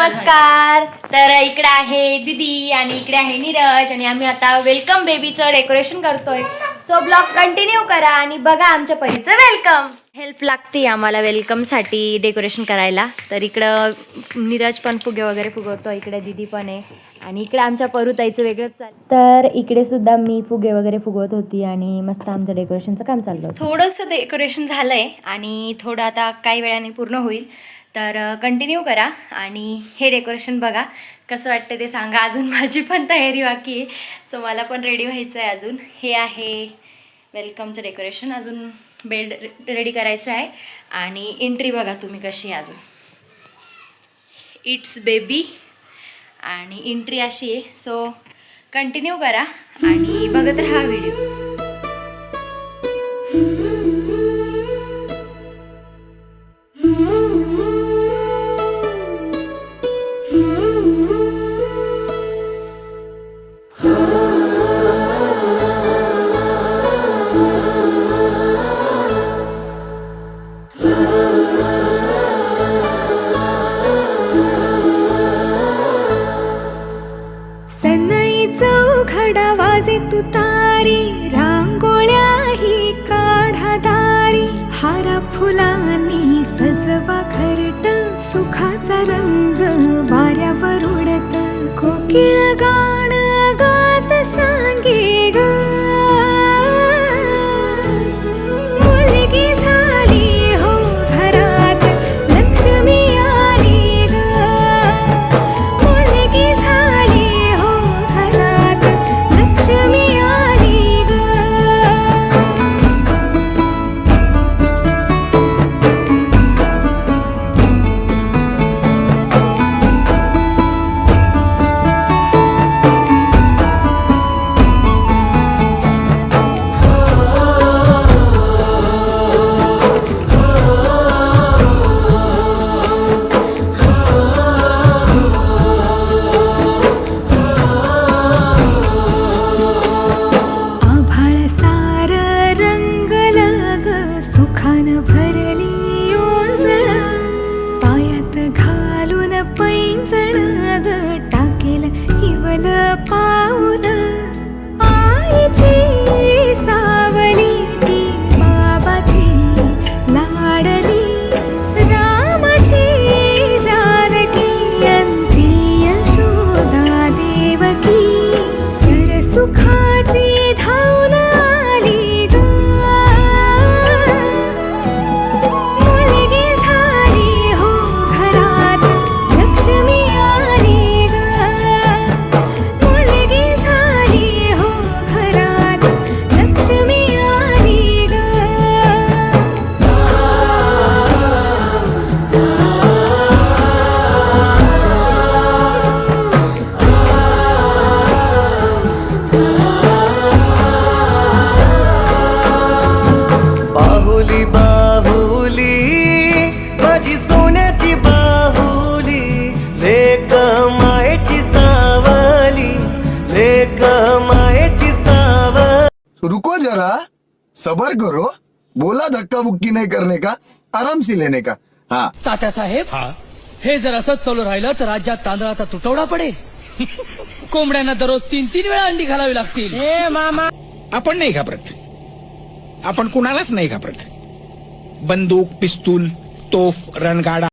नमस्कार. तर इकडे आहे दीदी आणि इकडे आहे नीरज आणि आम्ही आता वेलकम बेबीचं डेकोरेशन करतोय. सो ब्लॉग कंटिन्यू करा आणि बघा आमच्या परीचं वेलकम. हेल्प लागते आम्हाला वेलकमसाठी डेकोरेशन करायला. तर इकडं नीरज पण फुगे वगैरे फुगवतो, इकडे दीदी पण आहे आणि इकडे आमच्या परुताईचं वेगळंच चाललं. तर इकडे सुद्धा मी फुगे वगैरे फुगवत होती आणि मस्त आमचं डेकोरेशनचं काम चाललं होतं. थोडंसं डेकोरेशन झालंय आणि थोडं आता काही वेळाने पूर्ण होईल. तर कंटिन्यू करा आणि हे डेकोरेशन बघा कसं वाटतं ते सांगा. अजून माझी पण तयारी बाकी आहे, सो मला पण रेडी व्हायचं आहे अजून. हे आहे वेलकमचं डेकोरेशन, अजून बेड रेडी करायचं आहे आणि एंट्री बघा तुम्ही कशी आहे अजून. इट्स बेबी आणि एंट्री अशी आहे. सो कंटिन्यू करा आणि बघत राहा व्हिडिओ. खडा वाजे तुतारी, रांगोळ्याही काढा दारी, हारा फुलांनी सजवा घरट, सुखाचा रंग वाऱ्यावर उडत, कोकिळ गाण गात सांगे ग, मुलगी झाली हो घरात, लक्ष्मी आली ग, मुलगी झाली हो घरात, लक्ष्मी आली ग. आभाळ सार रंगलं ग, सुखानं भरली ओंजळ, पायात घालून पैंजण ग, टाकेल इवल पाऊल, आईची सावली ती बाबाची लाडली, रामाची जानकी अंती यशोदा देवकी, सुखाची धावून आली ग, मुलगी झाली हो घरात, लक्ष्मी आली ग, मुलगी झाली हो घरात, लक्ष्मी आली ग. बाहुली बाहुली माझी सोन्याची बाहुली, लेक मायेची सावली, लेक मायेची सावली. रुको जरा, सबर करो, बोला धक्का बुक्की नहीं करने का, आराम से लेने का. हाँ तात्यासाहेब, हे जर असंच चालू राहिलं तर राज्यात तांदळाचा तुटवडा पडेल. कोंबड्यांना दररोज 3-3 वेळा अंडी घालावी लागतील. आपण नाही घाबरत, आपण कुणालाच नाही घाबरत. बंदूक, पिस्तूल, तोफ, रणगाडा